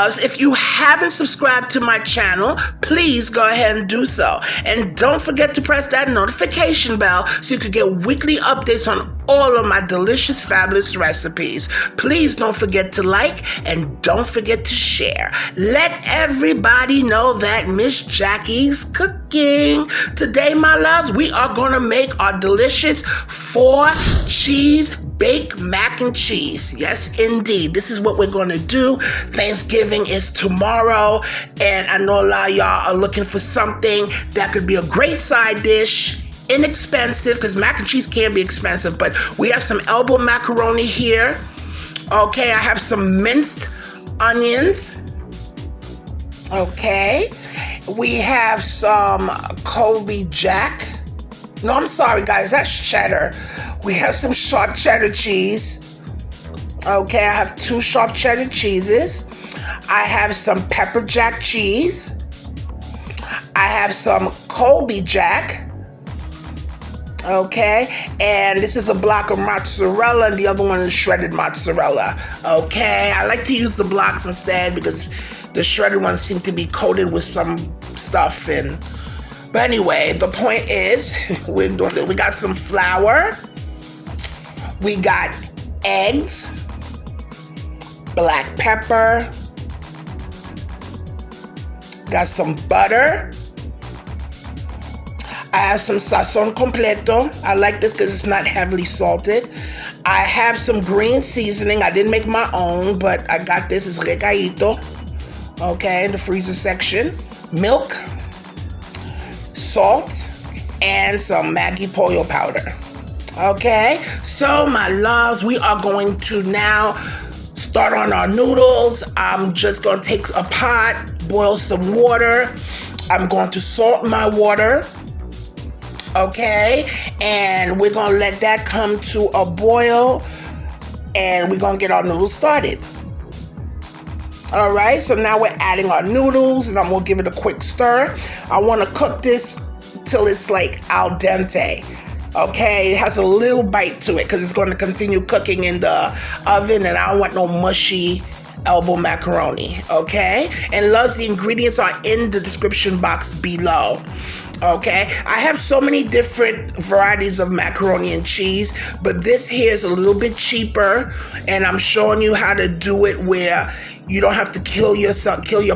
loves, if you haven't subscribed to my channel, please go ahead and do so. And don't forget to press that notification bell so you can get weekly updates on all of my delicious, fabulous recipes. Please don't forget to like and don't forget to share. Let everybody know that Miss Jackie's cooking. Today, my loves, we are going to make our delicious 4-cheese baked mac and cheese. Yes, indeed. This is what we're going to do. Thanksgiving is tomorrow, and I know a lot of y'all are looking for something that could be a great side dish. Inexpensive, because mac and cheese can be expensive, but we have some elbow macaroni here. Okay, I have some minced onions. Okay, we have some Colby Jack. No, I'm sorry, guys, that's cheddar. We have some sharp cheddar cheese. Okay, I have 2 sharp cheddar cheeses. I have some pepper jack cheese. I have some Colby Jack. Okay, and this is a block of mozzarella, and the other one is shredded mozzarella. Okay, I like to use the blocks instead because the shredded ones seem to be coated with some stuff. But anyway, the point is, we got some flour, we got eggs, black pepper, got some butter. I have some sazon completo. I like this because it's not heavily salted. I have some green seasoning. I didn't make my own, but I got this. It's recaito. Okay, in the freezer section. Milk, salt, and some Maggi pollo powder. Okay, so my loves, we are going to now start on our noodles. I'm just going to take a pot, boil some water. I'm going to salt my water. Okay, and we're gonna let that come to a boil, and we're gonna get our noodles started. All right, so now we're adding our noodles, and I'm gonna give it a quick stir. I want to cook this till it's like al dente. Okay, it has a little bite to it because it's going to continue cooking in the oven, and I don't want no mushy elbow macaroni. Okay, and loves, the ingredients are in the description box below. Okay, I have so many different varieties of macaroni and cheese, but this here is a little bit cheaper, and I'm showing you how to do it where you don't have to kill your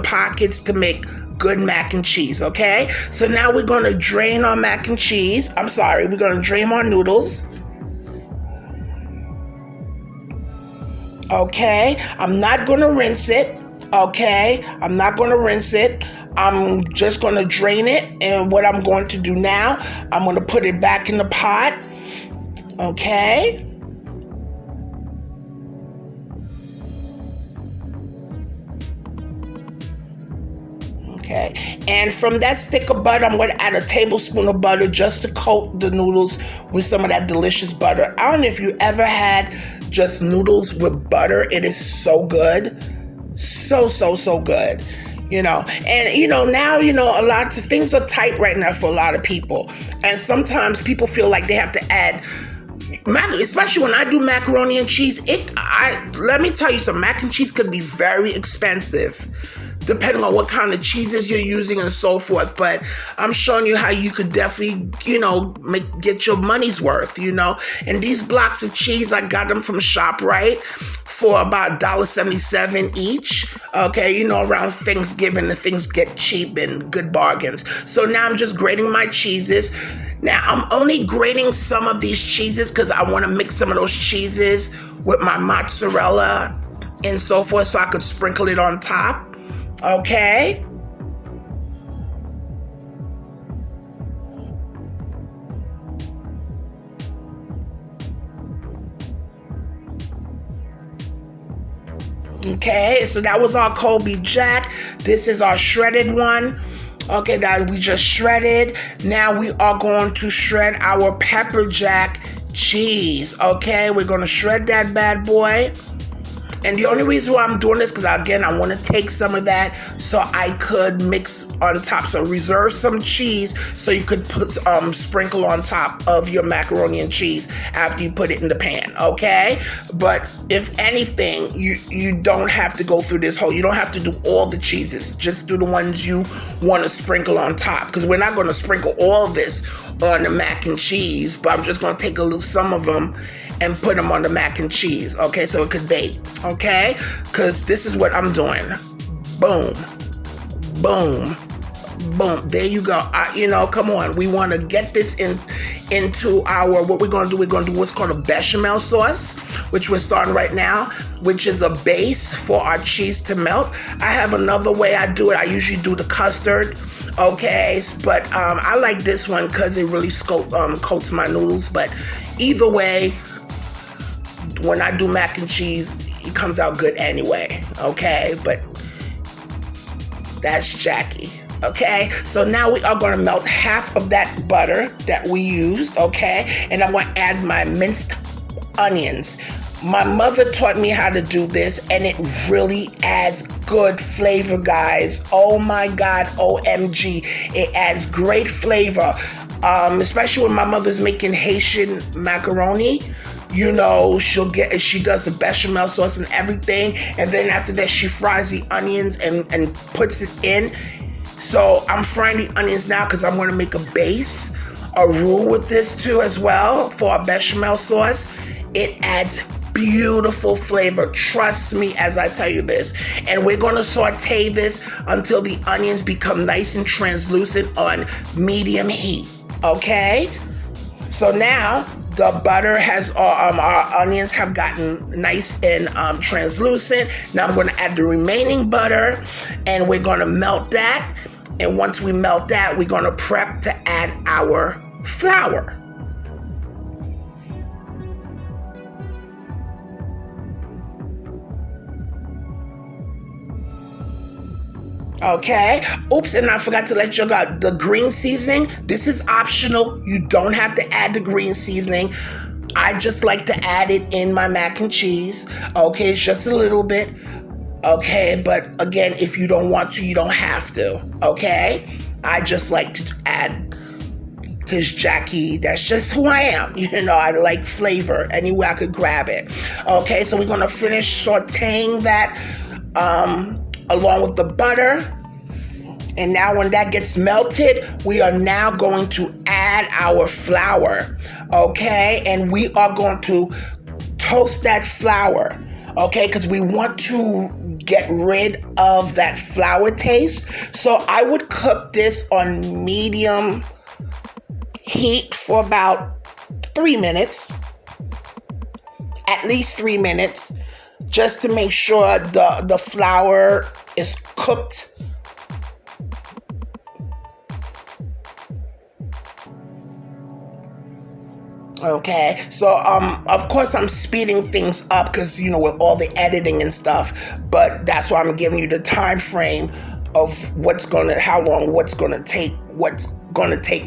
pockets to make good mac and cheese. Okay, so now we're going to drain our mac and cheese. We're going to drain our noodles. Okay, I'm not going to rinse it. Okay, I'm not going to rinse it. I'm just going to drain it, and what I'm going to do now, I'm going to put it back in the pot. Okay. Okay, and from that stick of butter, I'm going to add a tablespoon of butter just to coat the noodles with some of that delicious butter. I don't know if you ever had just noodles with butter. It is so good. So good. And now a lot of things are tight right now for a lot of people, and sometimes people feel like they have to add, especially when I do macaroni and cheese. Let me tell you, some mac and cheese could be very expensive depending on what kind of cheeses you're using and so forth. But I'm showing you how you could definitely, get your money's worth, And these blocks of cheese, I got them from ShopRite for about $1.77 each. Okay, around Thanksgiving, the things get cheap and good bargains. So now I'm just grating my cheeses. Now I'm only grating some of these cheeses because I want to mix some of those cheeses with my mozzarella and so forth, so I could sprinkle it on top. Okay. Okay, so that was our Colby Jack. This is our shredded one. Okay, that we just shredded. Now we are going to shred our pepper jack cheese. Okay, we're going to shred that bad boy. And the only reason why I'm doing this, because again, I want to take some of that so I could mix on top. So reserve some cheese so you could put sprinkle on top of your macaroni and cheese after you put it in the pan, okay? But if anything, you don't have to go through this whole, you don't have to do all the cheeses. Just do the ones you want to sprinkle on top, because we're not going to sprinkle all this on the mac and cheese, but I'm just going to take some of them and put them on the mac and cheese, okay, so it could bake, okay? Because this is what I'm doing. Boom, boom, boom. There you go. Come on. We want to get this into our, what we're going to do, what's called a bechamel sauce, which we're starting right now, which is a base for our cheese to melt. I have another way I do it. I usually do the custard, okay? But I like this one because it really coats my noodles. But either way, when I do mac and cheese, it comes out good anyway, okay? But that's Jackie, okay? So now we are going to melt half of that butter that we used, okay? And I'm going to add my minced onions. My mother taught me how to do this, and it really adds good flavor, guys. Oh my God, OMG. It adds great flavor, especially when my mother's making Haitian macaroni. She does the bechamel sauce and everything, and then after that she fries the onions and puts it in. So I'm frying the onions now because I'm going to make a base, a roux with this too as well for our bechamel sauce. It adds beautiful flavor, trust me as I tell you this. And we're going to saute this until the onions become nice and translucent on medium heat, okay? So now the butter has, our onions have gotten nice and translucent. Now I'm going to add the remaining butter, and we're going to melt that. And once we melt that, we're going to prep to add our flour. Okay. Oops, and I forgot to let you know the green seasoning. This is optional. You don't have to add the green seasoning. I just like to add it in my mac and cheese. Okay, it's just a little bit. Okay, but again, if you don't want to, you don't have to. Okay, I just like to add, because Jackie, that's just who I am. I like flavor anywhere I could grab it. Okay, so we're gonna finish sauteing that along with the butter. And now when that gets melted, we are now going to add our flour, okay? And we are going to toast that flour, okay? Because we want to get rid of that flour taste. So I would cook this on medium heat for about 3 minutes, at least 3 minutes, just to make sure the flour is cooked. Okay, so of course I'm speeding things up because with all the editing and stuff, but that's why I'm giving you the time frame of how long, what's gonna take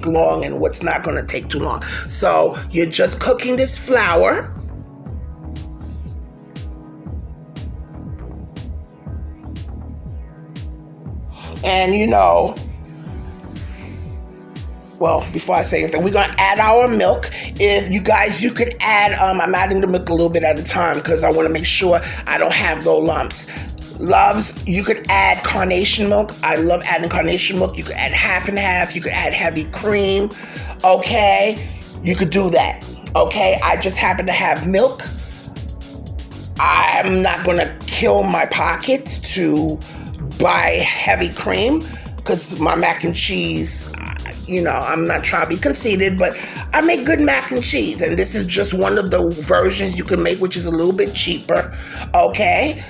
long, and what's not gonna take too long. So you're just cooking this flour. And well, before I say anything, we're going to add our milk. If you could add, I'm adding the milk a little bit at a time because I want to make sure I don't have no lumps. Loves, you could add carnation milk. I love adding carnation milk. You could add half and half. You could add heavy cream. Okay, you could do that. Okay, I just happen to have milk. I'm not going to kill my pocket to buy heavy cream because my mac and cheese, I'm not trying to be conceited, but I make good mac and cheese, and this is just one of the versions you can make, which is a little bit cheaper, okay?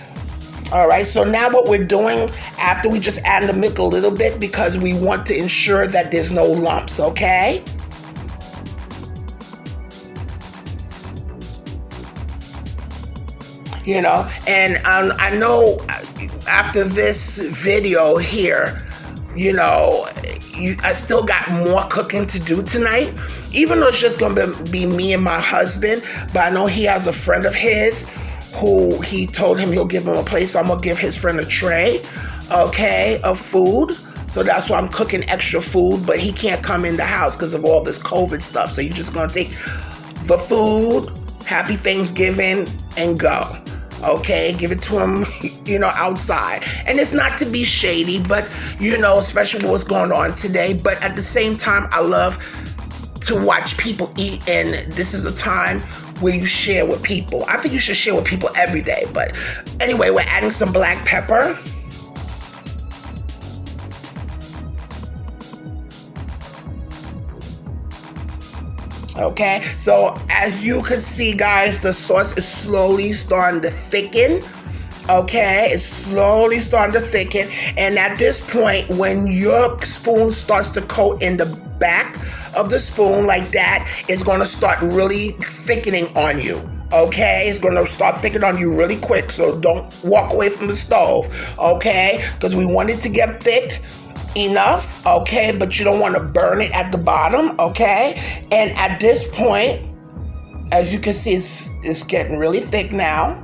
All right, so now what we're doing, after we just add the milk a little bit, because we want to ensure that there's no lumps, okay? And I know after this video here, I still got more cooking to do tonight, even though it's just going to be me and my husband. But I know he has a friend of his who he told him he'll give him a place. So I'm going to give his friend a tray, okay, of food. So that's why I'm cooking extra food, but he can't come in the house because of all this COVID stuff. So you're just going to take the food, happy Thanksgiving, and go. Okay, give it to him, outside. And it's not to be shady, but, especially with what's going on today. But at the same time, I love to watch people eat, and this is a time where you share with people. I think you should share with people every day. But anyway, we're adding some black pepper. Okay, so as you can see, guys, the sauce is slowly starting to thicken. Okay, it's slowly starting to thicken. And at this point, when your spoon starts to coat in the back of the spoon like that, it's going to start really thickening on you. Okay, it's going to start thickening on you really quick. So don't walk away from the stove. Okay, because we want it to get thick enough, okay, but you don't want to burn it at the bottom, okay? And at this point, as you can see, it's getting really thick now.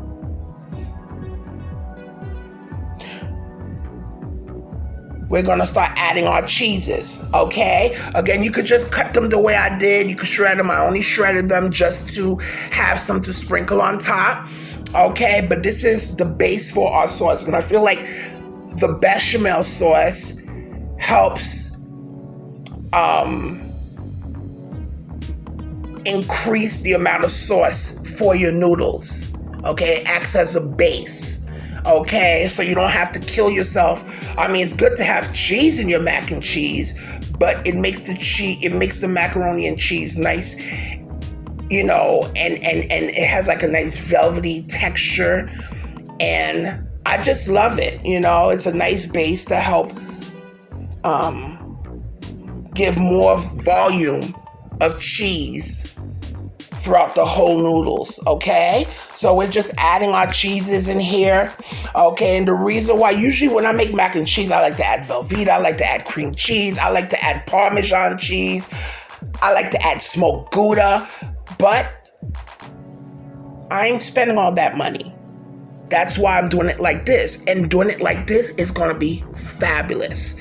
We're gonna start adding our cheeses, okay? Again, you could just cut them the way I did. You could shred them. I only shredded them just to have some to sprinkle on top, okay? But this is the base for our sauce, and I feel like the bechamel sauce helps increase the amount of sauce for your noodles. Okay, it acts as a base. Okay, so you don't have to kill yourself. I mean, it's good to have cheese in your mac and cheese, but it makes the macaroni and cheese nice, and it has like a nice velvety texture, and I just love it. It's a nice base to help give more volume of cheese throughout the whole noodles, okay? So we're just adding our cheeses in here, okay? And the reason why, usually when I make mac and cheese, I like to add Velveeta, I like to add cream cheese, I like to add Parmesan cheese, I like to add smoked Gouda, but I ain't spending all that money. That's why I'm doing it like this. And doing it like this is gonna be fabulous.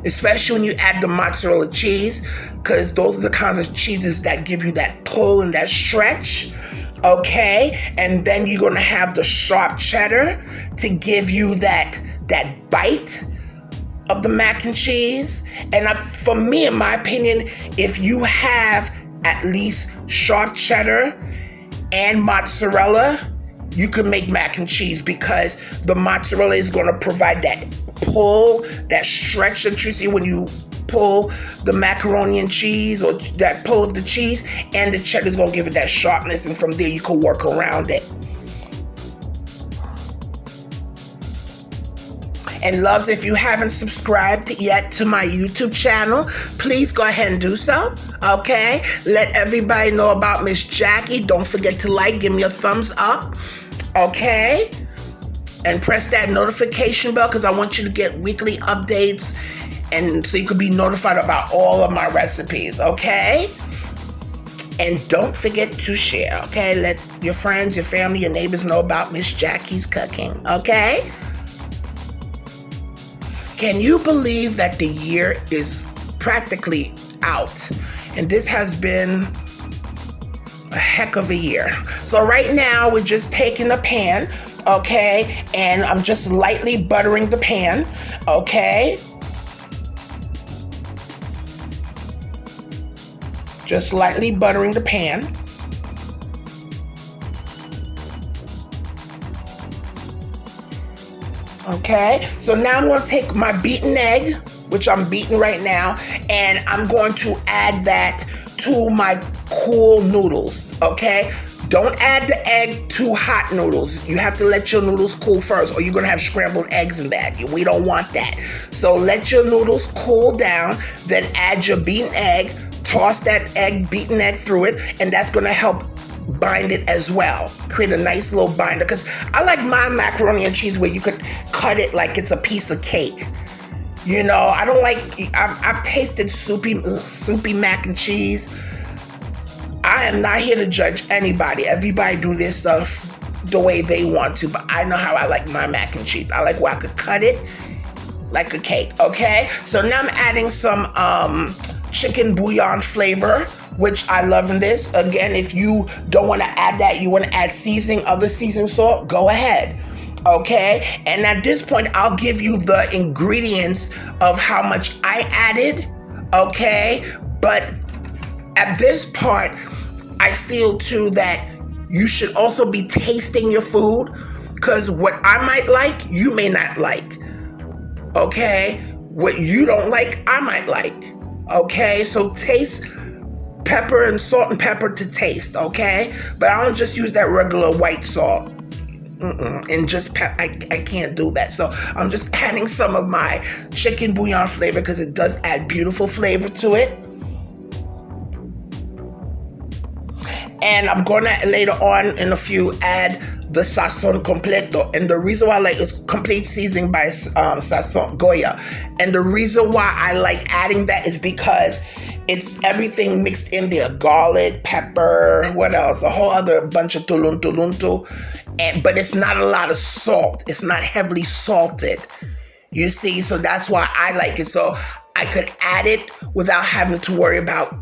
Especially when you add the mozzarella cheese, because those are the kinds of cheeses that give you that pull and that stretch, okay? And then you're gonna have the sharp cheddar to give you that bite of the mac and cheese. And for me, in my opinion, if you have at least sharp cheddar and mozzarella, you can make mac and cheese, because the mozzarella is gonna provide that pull, that stretch that you see when you pull the macaroni and cheese, or that pull of the cheese, and the cheddar is going to give it that sharpness, and from there you can work around it. And loves, if you haven't subscribed yet to my YouTube channel, please go ahead and do so, okay? Let everybody know about Miss Jackie. Don't forget to give me a thumbs up, okay? And press that notification bell, because I want you to get weekly updates, and so you can be notified about all of my recipes, okay? And don't forget to share, okay? Let your friends, your family, your neighbors know about Miss Jackie's cooking, okay? Can you believe that the year is practically out? And this has been a heck of a year. So right now, we're just taking a pan, okay, and I'm just lightly buttering the pan, okay? Just lightly buttering the pan. Okay, so now I'm going to take my beaten egg, which I'm beating right now, and I'm going to add that to my cool noodles, okay? Don't add the egg to hot noodles. You have to let your noodles cool first, or you're going to have scrambled eggs in that. We don't want that. So let your noodles cool down, then add your beaten egg, toss that beaten egg through it, and that's going to help bind it as well. Create a nice little binder, because I like my macaroni and cheese where you could cut it like it's a piece of cake. I don't like, I've tasted soupy mac and cheese. I am not here to judge anybody. Everybody do their stuff the way they want to, but I know how I like my mac and cheese. I like where I could cut it like a cake, okay? So now I'm adding some chicken bouillon flavor, which I love in this. Again, if you don't want to add that, you want to add other seasoning salt, go ahead. Okay, and at this point, I'll give you the ingredients of how much I added. Okay, but at this part, I feel too that you should also be tasting your food, because what I might like, you may not like. Okay, what you don't like, I might like. Okay, so taste pepper and salt and pepper to taste. Okay, but I don't just use that regular white salt. And just I can't do that. So I'm just adding some of my chicken bouillon flavor because it does add beautiful flavor to it. And I'm gonna later on in a few add the sazon completo. And the reason why I like is complete seasoning by Sazon Goya. And the reason why I like adding that is because it's everything mixed in there. Garlic, pepper, what else? A whole other bunch of tuluntu. But it's not a lot of salt. It's not heavily salted. You see, so that's why I like it. So I could add it without having to worry about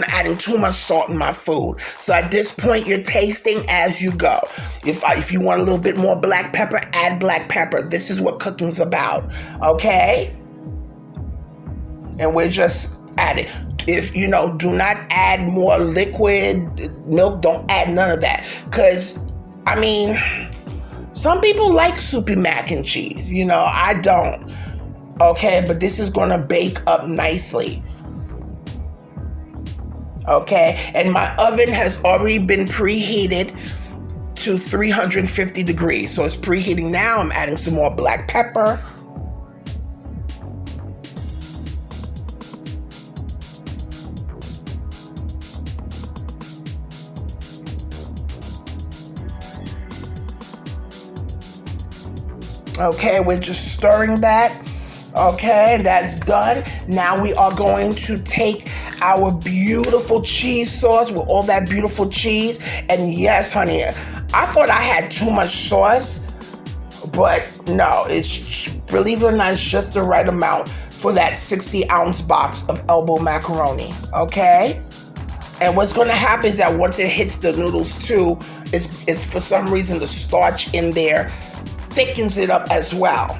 adding too much salt in my food. So at this point, you're tasting as you go. If you want a little bit more black pepper, add black pepper. This is what cooking's about, okay? And we're just adding. If do not add more liquid milk. Don't add none of that, because some people like soupy mac and cheese. I don't. Okay, but this is gonna bake up nicely. Okay, and my oven has already been preheated to 350 degrees. So it's preheating now. I'm adding some more black pepper. Okay, we're just stirring that. Okay, and that's done. Now we are going to take our beautiful cheese sauce with all that beautiful cheese. And yes, honey, I thought I had too much sauce, but no, believe it or not, it's just the right amount for that 60-ounce box of elbow macaroni. Okay? And what's going to happen is that once it hits the noodles too, is for some reason the starch in there thickens it up as well.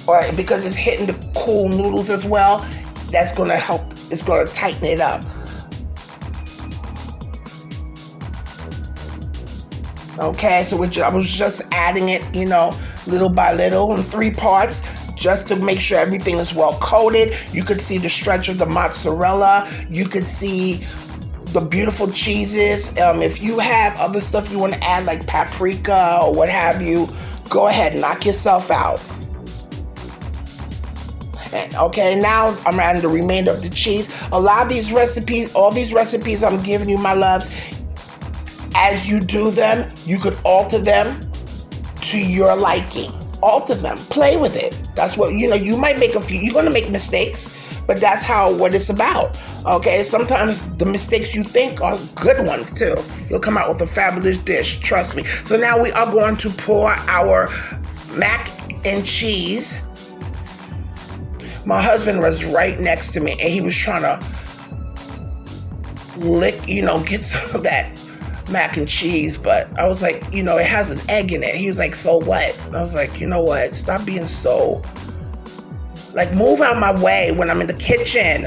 Or because it's hitting the cool noodles as well, that's going to help. It's going to tighten it up. Okay, so I was just adding it, little by little in 3 parts, just to make sure everything is well coated. You could see the stretch of the mozzarella. You could see the beautiful cheeses. If you have other stuff you want to add, like paprika or what have you, go ahead, knock yourself out. Okay, now I'm adding the remainder of the cheese. A lot of these recipes, all these recipes I'm giving you, my loves, as you do them, you could alter them to your liking. Alter them, play with it. That's what, you might make you're going to make mistakes, but that's what it's about. Okay, sometimes the mistakes you think are good ones too. You'll come out with a fabulous dish, trust me. So now we are going to pour our mac and cheese. My husband was right next to me, and he was trying to get some of that mac and cheese, but I was like, it has an egg in it. He was like, so what? I was like, you know what? Stop being so, move out my way when I'm in the kitchen.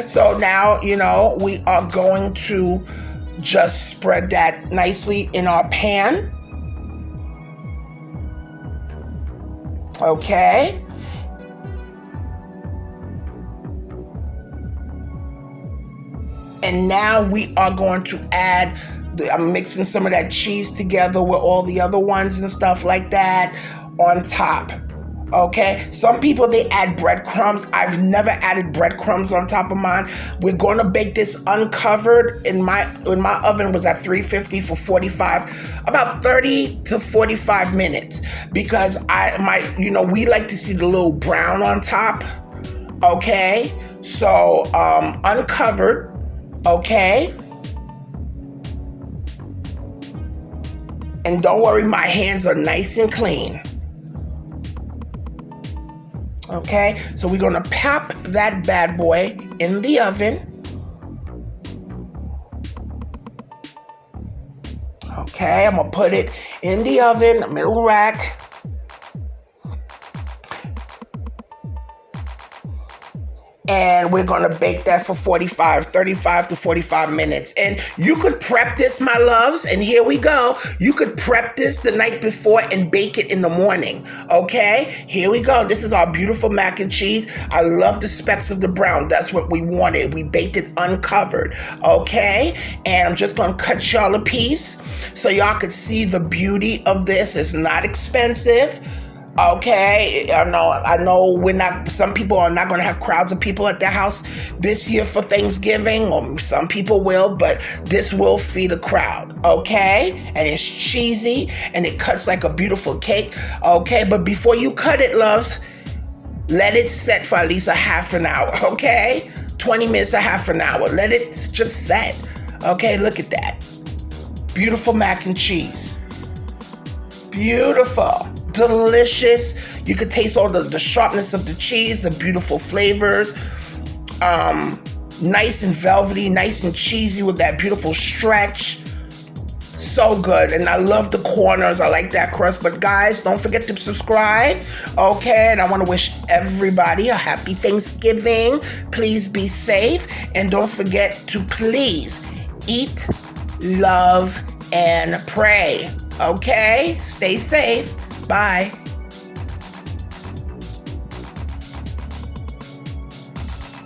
So now, we are going to just spread that nicely in our pan. Okay. And now we are going to add, I'm mixing some of that cheese together with all the other ones and stuff like that on top. Okay, some people, they add breadcrumbs. I've never added breadcrumbs on top of mine. We're going to bake this uncovered. In my oven was at 350 for about 30 to 45 minutes, because we like to see the little brown on top. Okay, so uncovered. Okay? And don't worry, my hands are nice and clean. Okay, so we're gonna pop that bad boy in the oven. Okay, I'm gonna put it in the oven, middle rack. And we're going to bake that for 35 to 45 minutes. And you could prep this, my loves. And here we go. You could prep this the night before and bake it in the morning. Okay? Here we go. This is our beautiful mac and cheese. I love the specks of the brown. That's what we wanted. We baked it uncovered. Okay? And I'm just going to cut y'all a piece so y'all could see the beauty of this. It's not expensive. Okay, I know some people are not going to have crowds of people at their house this year for Thanksgiving, or some people will, but this will feed a crowd, okay? And it's cheesy, and it cuts like a beautiful cake, okay? But before you cut it, loves, let it set for at least a half an hour, okay? 20 minutes, a half an hour. Let it just set, okay? Look at that. Beautiful mac and cheese. Beautiful. Delicious. You could taste all the sharpness of the cheese, the beautiful flavors. Nice and velvety, nice and cheesy with that beautiful stretch. So good. And I love the corners. I like that crust. But guys, don't forget to subscribe. Okay. And I want to wish everybody a happy Thanksgiving. Please be safe. And don't forget to please eat, love, and pray. Okay? Stay safe. Bye.